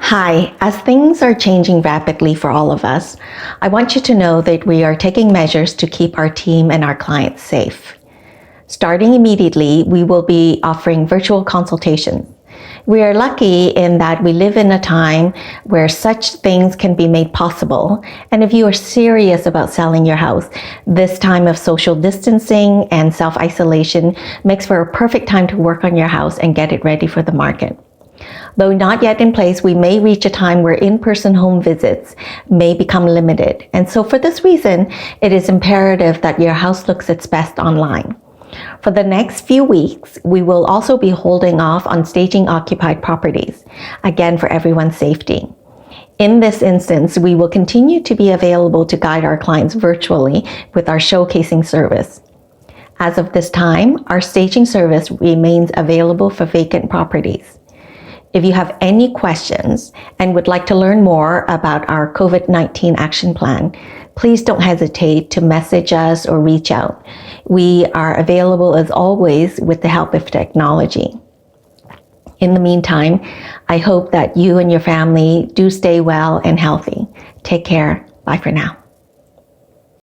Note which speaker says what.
Speaker 1: Hi, as things are changing rapidly for all of us, I want you to know that we are taking measures to keep our team and our clients safe. Starting immediately, we will be offering virtual consultations. We are lucky in that we live in a time where such things can be made possible. And if you are serious about selling your house, this time of social distancing and self-isolation makes for a perfect time to work on your house and get it ready for the market. Though not yet in place, we may reach a time where in-person home visits may become limited. And so for this reason, it is imperative that your house looks its best online. For the next few weeks, we will also be holding off on staging occupied properties, again for everyone's safety. In this instance, we will continue to be available to guide our clients virtually with our showcasing service. As of this time, our staging service remains available for vacant properties. If you have any questions and would like to learn more about our COVID-19 action plan, please don't hesitate to message us or reach out. We are available as always with the help of technology. In the meantime, I hope that you and your family do stay well and healthy. Take care. Bye for now.